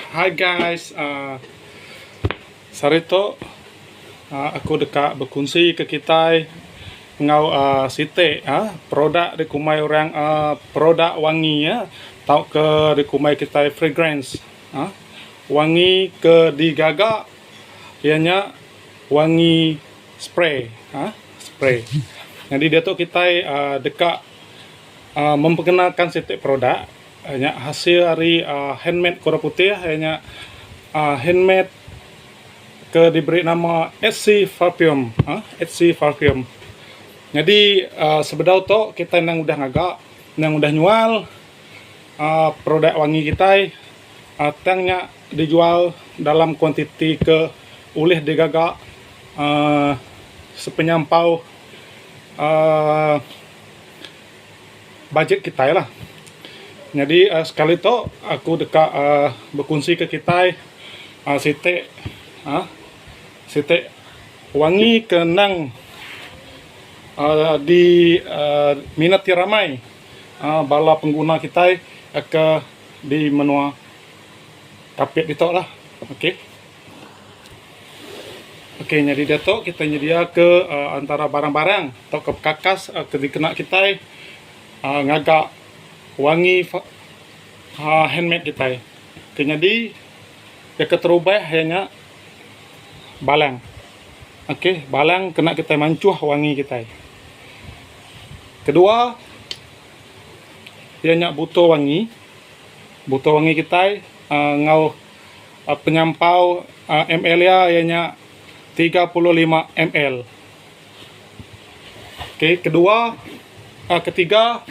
Hi guys, sarito aku dekat berkongsi ke kita ngau site produk di kumai orang produk wangi tau ke di kumai kita fragrance wangi ke digagak ianya wangi spray spray. Jadi dia tu kita dekat memperkenalkan site produk hanya hasil dari handmade Kura Putih, hanya handmade ke diberi nama SC Perfume, SC Perfume. Jadi sebedau tu kita nang udah ngagak, nang udah nyual produk wangi kita, tangnya dijual dalam kuantiti ke oleh digagak sepenyampau budget kita lah. Jadi sekali tu aku dekat berkongsi ke kita site wangi kenang di minati ramai bala pengguna kita ke di menua kapit itu lah. Okey, jadi dia tu kita nyedia ke antara barang-barang atau ke kakas kena kita ngagak wangi handmade kita. Jadi dia keterubah hanya balang. Balang kena kita mancuh wangi kita. Kedua, dia nak butuh wangi kita ngau penyampau ml ya ianya 35 ml. Ketiga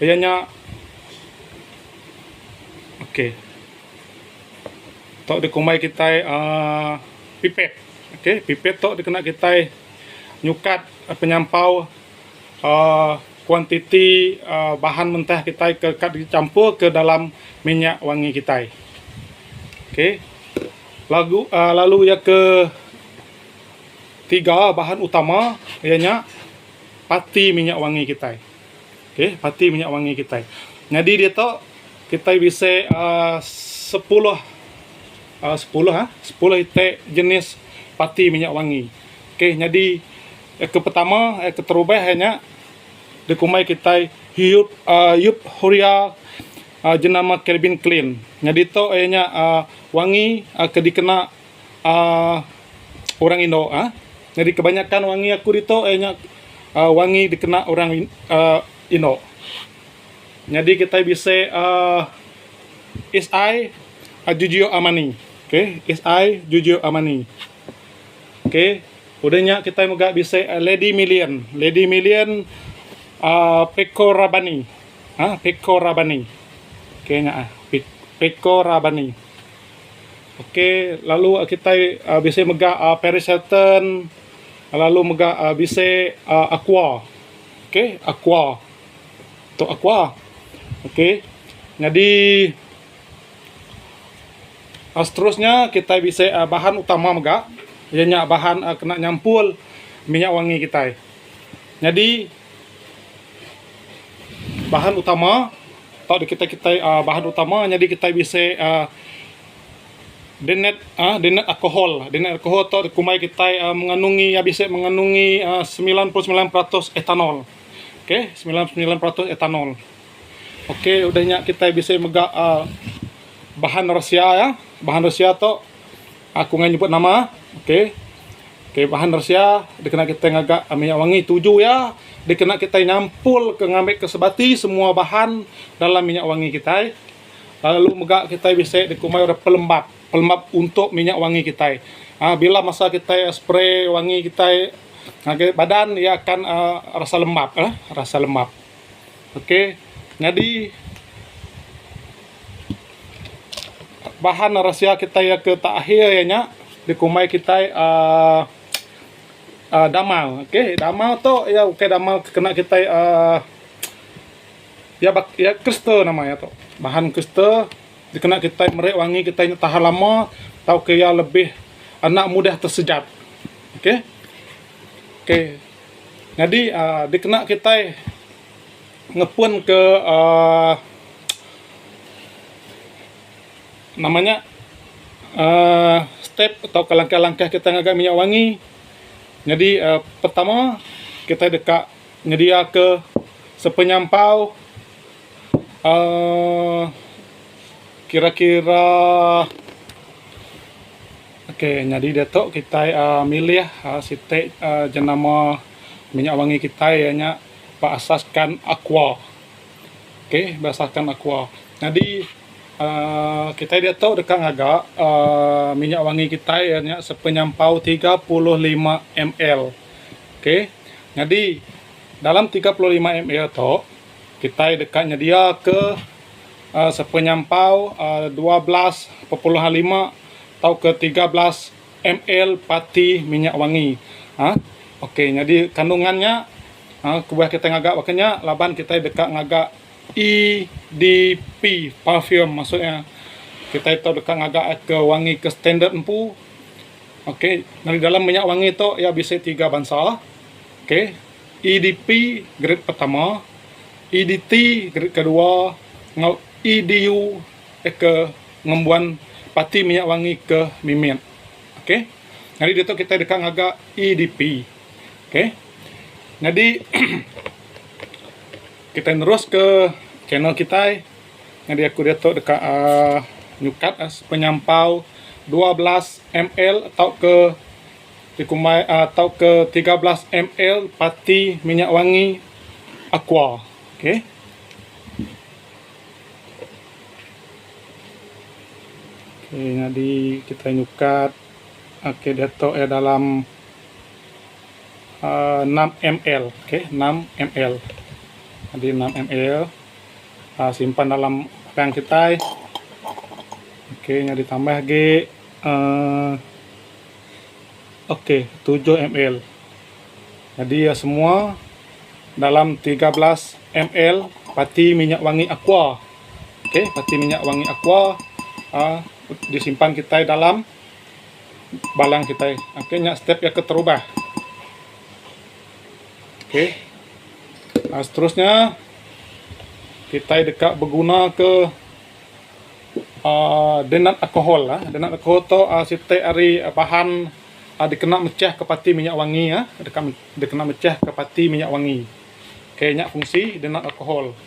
ianya tok dikumai kita pipet. Pipet tok dikena kita nyukat penyampau kuantiti bahan mentah kita dicampur ke dalam minyak wangi kita. Lalu ya ke tiga bahan utama ianya pati minyak wangi kita. Pati minyak wangi kita. Jadi dia tu kita bisa 10 itik jenis pati minyak wangi. Jadi ke pertama keterubah hanya dikumai kita Yup Huria jenama Calvin Klein. Jadi tu ianya wangi ke dikena orang Indo. Jadi kebanyakan wangi aku itu ianya wangi dikena orang Indo. Jadi kita bisa SI Giorgio Armani. SI Giorgio Armani. Udahnya kita juga bisa Lady Million Pecco Rabanne. Pecco Rabanne. Pecco Rabanne. Lalu kita bisa mega Paris Hilton, lalu mega bisa Aqua. Aqua. Tu Aqua. Jadi seterusnya kita bisa bahan utama mega ianya bahan kena nyampul minyak wangi kita. Jadi bahan utama atau kita bahan utama, jadi kita bisa denet alkohol. Denet alkohol atau kumai kita mengandungi bisa mengandungi 99% etanol. 99% etanol. Udahnya kita bisa mega bahan rahasia ya. Bahan rahasia tu aku nggak nyebut nama. Bahan rahasia dikena kita ngagak minyak wangi 7 ya. Dikena kita nyampul ke ngambil ke sebati semua bahan dalam minyak wangi kita. Lalu mega kita bisa dikumai oleh pelembab untuk minyak wangi kita. Bila masa kita spray wangi kita badan ia akan rasa lembab. Jadi bahan rahasia kita ya ke terakhir ianya dikumai kita damal. Damal tu ya damal kena kita ya kristal namanya tu. Bahan kristal dikena kita merek wangi kita tahan lama tau ke ya lebih anak mudah tersejat. Jadi dikena kita ngepun ke namanya step atau langkah-langkah kita ngagak minyak wangi. Jadi pertama kita dekat nyedia ke sepenyampau kira-kira jadi datuk kita milih sitek jenama minyak wangi kita ianya berasaskan aqua. Berasaskan aqua. Jadi kita datuk dekat ngagak minyak wangi kita ianya sepenyampau 35 ml. Jadi dalam 35 ml tu kita dekatnya dia ke sepenyampau 12,5 atau ke 13 ml pati minyak wangi. Jadi kandungannya kubuah kita ngagak wakanya laban kita dekat ngagak EDP parfum, maksudnya kita itu dekat ngagak ke wangi ke standard empu. Dari dalam minyak wangi itu ya bisa 3 bangsa. EDP grade pertama, EDT grade kedua, ngau EDU ke ngembuan pati minyak wangi ke mimin. Jadi itu kita dekat ngagak EDP. Jadi kita terus ke channel kita. Jadi aku dekat nyukat penyampau 12 ml atau ke dikumai atau ke 13 ml pati minyak wangi aqua. Jadi kita nyukat datuk dalam 6 ml. 6 ml. Jadi 6 ml simpan dalam pang kita. Jadi tambah lagi 7 ml. Jadi ya semua dalam 13 ml pati minyak wangi aqua. Pati minyak wangi aqua disimpan kita dalam balang kita. Step yang keterubah. Seterusnya kita dekat berguna ke denat alkohol. Denat alkohol tu sitek ari bahan dikena mecah ke pati minyak wangi. Dikena mecah ke pati minyak wangi. Nyak fungsi denat alkohol.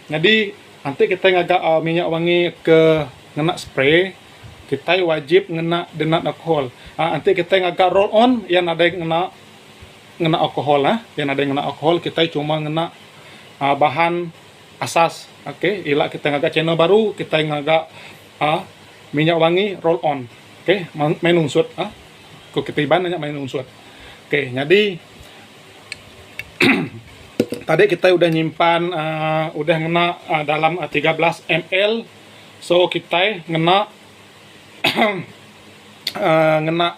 Jadi nanti kita ngagak minyak wangi ke ngena spray, kita wajib ngena denat alkohol. Nanti kita ngagak roll on yang ada ngena alkohol. Yang ada ngena alkohol kita cuma ngena bahan asas. Ialah kita ngagak channel baru, kita ngagak minyak wangi roll on. Main unsur. Kok kita iban main unsur. Jadi tadi kita udah nyimpan udah ngena dalam 13 ml. So kita ngena ngena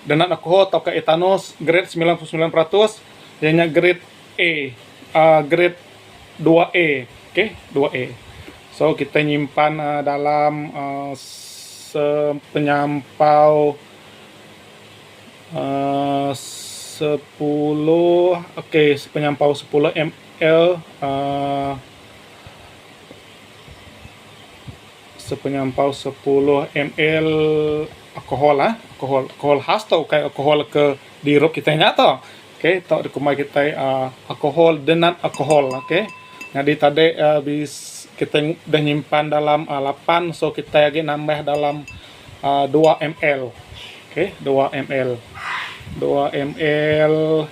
denat alkohol atau ke etanos grade 99%, yang grade E, grade 2E. 2E. So kita nyimpan dalam sepenyampau 10 sepenyampau 10 ml sepenyampau 10 ml alkohol. Alkohol khas tau kayak alkohol ke dirup kita nyata. Tak dikumai kita alkohol denat alkohol. Jadi tadi kita udah nyimpan dalam 8, so kita lagi nambah dalam 2 ml. 2 ml. 2 ml.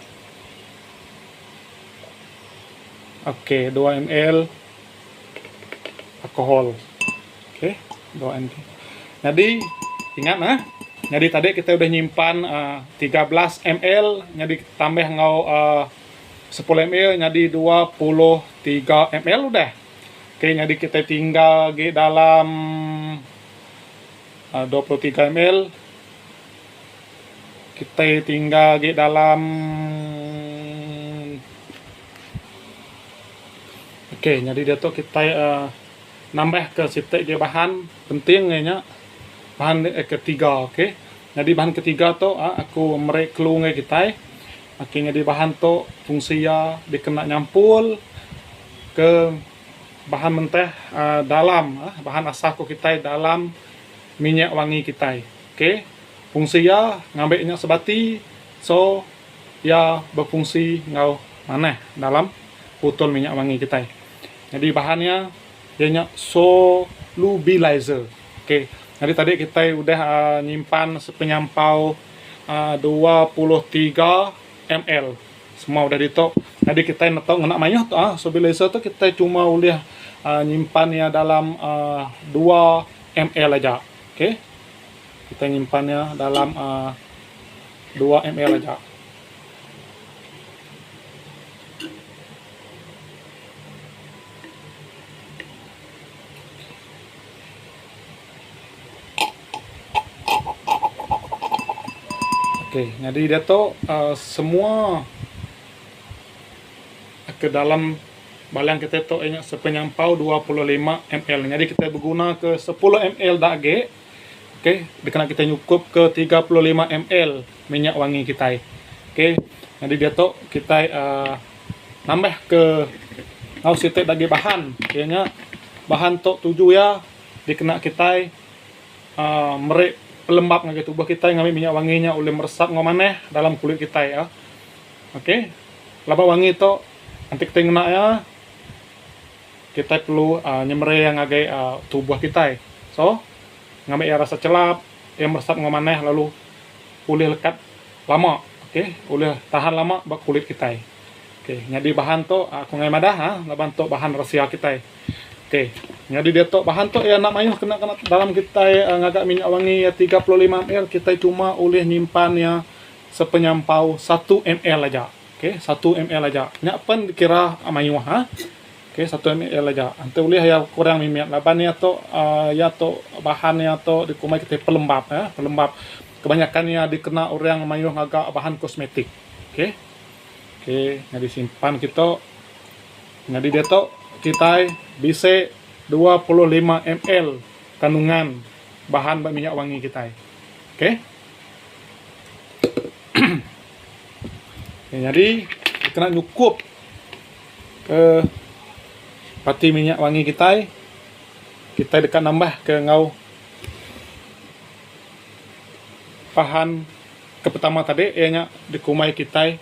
2 ml alkohol. 2 ml. Jadi ingat jadi tadi kita udah nyimpan 13 ml, jadi tambah ngau 10 ml, jadi 23 ml udah. Jadi kita tinggal di dalam 23 ml. Kita tinggal di dalam jadi dia tuh kita nambah ke sitek dia bahan penting nya bahan ketiga. Jadi bahan ketiga tuh aku merek clue ngai kita. Akhirnya di bahan tuh fungsinya dikena nyampul ke bahan mentah dalam bahan asal ko kita dalam minyak wangi kita. Okey, fungsi ya ngambil minyak sebati, so ya berfungsi ngau mana dalam botol minyak wangi kita. Jadi bahannya ianya solubilizer. Okey, jadi tadi kita udah nyimpan sepenyampau 23 ml semua udah ditok. Jadi kita nak mayuh tu solubilizer tu kita cuma boleh nyimpan ya dalam 2 ml aja. Okey, kita nyimpannya dalam 2 ml aja. Oke, jadi dia tuh semua ke dalam balang kita tuh ini sepenyampau 25 ml. Jadi kita berguna ke 10 ml dage. Oke, dikena kita nyukup ke 35 ml minyak wangi kita. Oke, jadi dia tuh kita nambah ke ngau sitek dage bahan. Kayaknya bahan tuh 7 ya dikena kita merek pelembab ngake tubuh kita ngambil minyak wanginya oleh meresap ngomaneh dalam kulit kita ya. Oke, laba wangi itu nanti kita ngena ya kita perlu nyemre yang ngage tubuh kita. So ngambil ya rasa celap yang meresap ngomaneh lalu boleh lekat lama. Oke, boleh tahan lama bak kulit kita. Oke, jadi bahan tu aku ngai madah laban tu bahan rahasia kita. Oke, jadi dia tu bahan tu ya nak mayuh kena dalam kita ngagak minyak wangi ya 35 ml kita cuma boleh nyimpan ya sepenyampau 1 ml aja. Oke, 1 ml aja. Nyak pen dikira mayuh Oke, 1 ml aja. Ante boleh ya kurang minyak laban ya tu ya tu bahan ya tu dikumai kita pelembab ya, pelembab. Kebanyakannya dikena orang mayuh ngagak bahan kosmetik. Oke. Oke, jadi simpan kita. Jadi dia tu kita bisa 25 ml kandungan bahan minyak wangi kita. Oke. Jadi kena nyukup ke pati minyak wangi kita. Kita dekat nambah ke ngau bahan ke pertama tadi ianya dikumai kita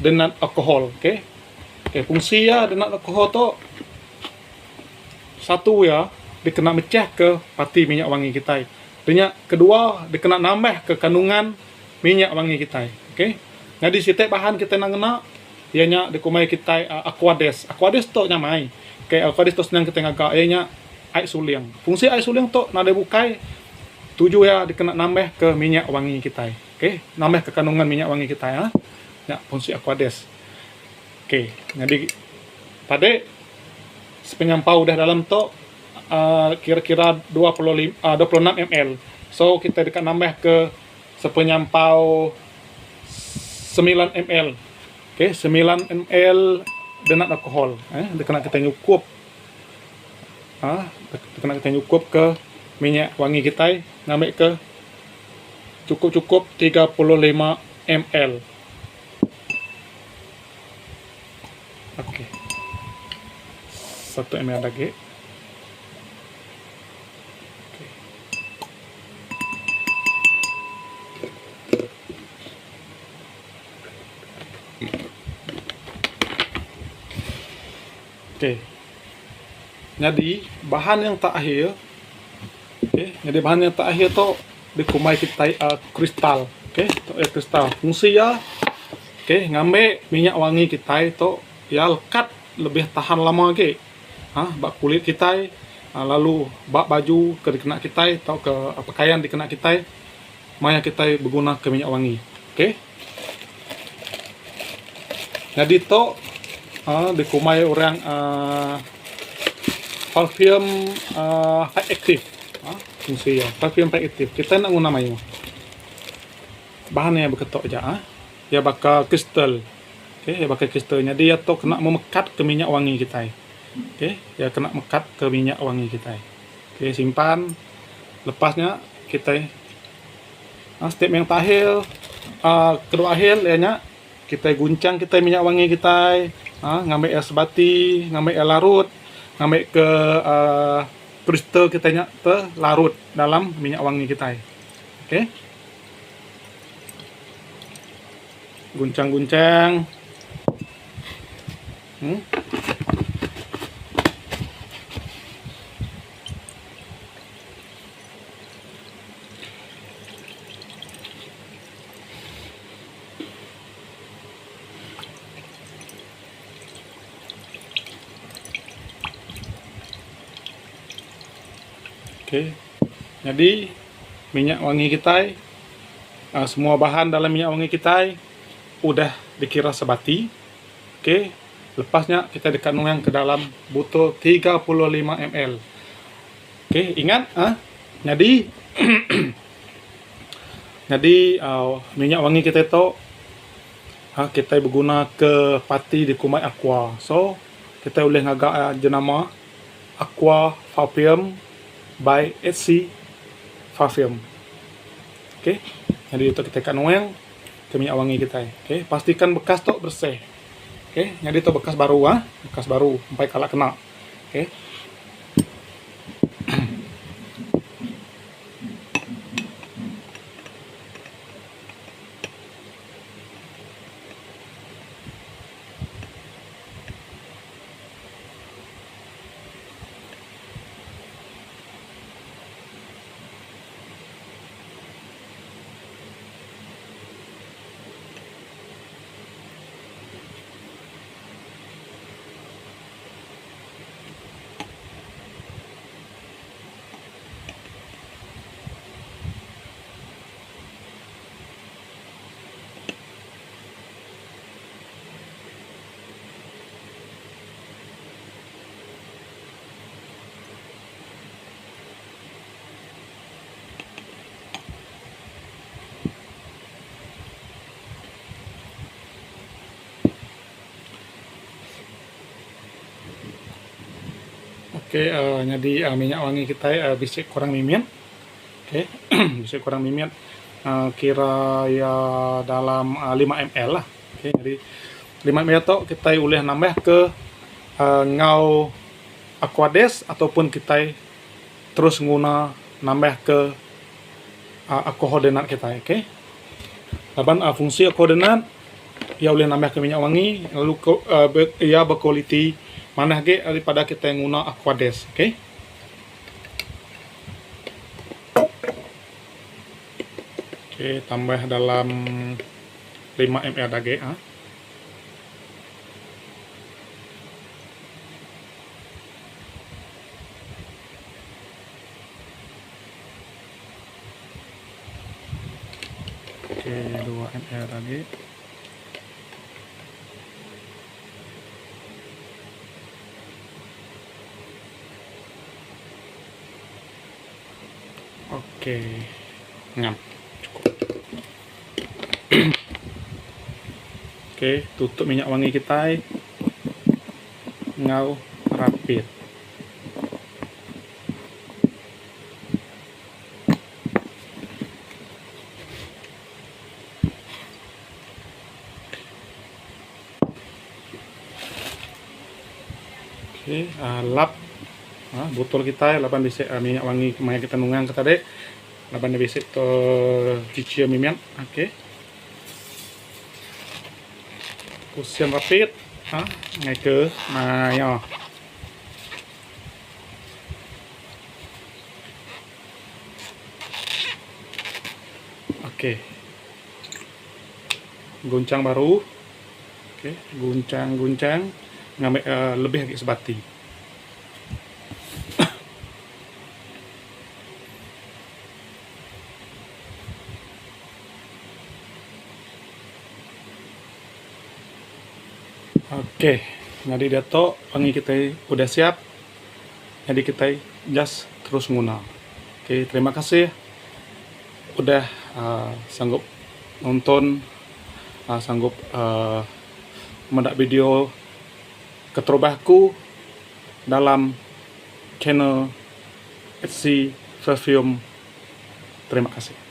dengan alkohol. Oke. Oke, fungsi ya dengan alkohol tu satu ya dikena mecah ke pati minyak wangi kita. Dan kedua dikena nambah ke kandungan minyak wangi kita. Oke. Jadi setiap bahan kita nak kena ianya dikumai kita Aquades. Aquades tu nyamai. Oke, Aquades tu senang kita ngagak ianya air suling. Fungsi air suling tu nak dibukai 7 ya dikena nambah ke minyak wangi kita. Oke, nambah ke kandungan minyak wangi kita ya. Ya, fungsi Aquades. Oke, jadi tadi sepenyampau udah dalam tu kira-kira 26 ml. So kita dekat nambah ke sepenyampau 9 ml. Oke, 9 ml dengan alkohol. Dekat kita nyukup. Dekat kita nyukup ke minyak wangi kita, ngambil ke cukup 35 ml. Oke. 1 ml lagi. Oke. Jadi bahan yang terakhir, jadi bahan yang terakhir tu dikumai kita kristal. Oke, kristal. Fungsi ya, ngambil minyak wangi kita itu ya lekat lebih tahan lama lagi. Bak kulit kita, lalu bak baju ke dikena kita atau ke pakaian dikena kita, maya kita berguna ke minyak wangi. Oke. Jadi tu dikumai orang parfum high active. Fungsi ya, parfum high active. Kita nak guna mayu. Bahannya berketok aja. Ya bakal kristal. Ya bakal kristal. Jadi ya tu kena memekat ke minyak wangi kita. Ya kena mekat ke minyak wangi kita. Simpan. Lepasnya kita step yang terakhir, kedua akhir ya kita guncang kita minyak wangi kita, ngambil air sebati, ngambil air larut, ngambil ke kristal kita larut dalam minyak wangi kita. Oke. Guncang-guncang. Oke, jadi minyak wangi kita, semua bahan dalam minyak wangi kita udah dikira sebati. Oke, lepasnya kita dikandungkan ke dalam botol 35 ml. Oke, ingat, jadi jadi minyak wangi kita itu kita berguna ke pati di Kumai Aqua. So kita boleh ngagak jenama Aqua Parfum by HC Parfum. Oke, jadi itu kita akan nuang ke minyak wangi kita. Oke, pastikan bekas tu bersih. Oke, jadi itu bekas baru, bekas baru sampai kalau kena. Oke. Oke, jadi minyak wangi kita bisa kurang mimin. Oke, bisa kurang mimin. Kira ya dalam 5 ml lah. Oke, jadi 5 ml itu kita boleh nambah ke ngau Aquades ataupun kita terus guna nambah ke aquahodonat kita. Oke, laban fungsi aquahodonat ia boleh nambah ke minyak wangi, lalu ia berkualiti mana lagi daripada kita yang guna Aquades. Oke. Oke, tambah dalam 5 ml lagi. Oke, 2 ml lagi. Oke, ngam, cukup. Oke, tutup minyak wangi kita, ngau rapid. Oke, lap botol kita lapan bisa minyak wangi kemana kita nungang kata dek lapan bisa to cuci mimian. Oke, kusian rapid ngay ke mayo. Oke, guncang baru. Oke, guncang ngambil lebih lagi sebati. Oke, jadi dato wangi kita udah siap. Jadi kita just terus guna. Oke, terima kasih udah sanggup nonton, sanggup mendak video keterobahku dalam channel HC Parfum. Terima kasih.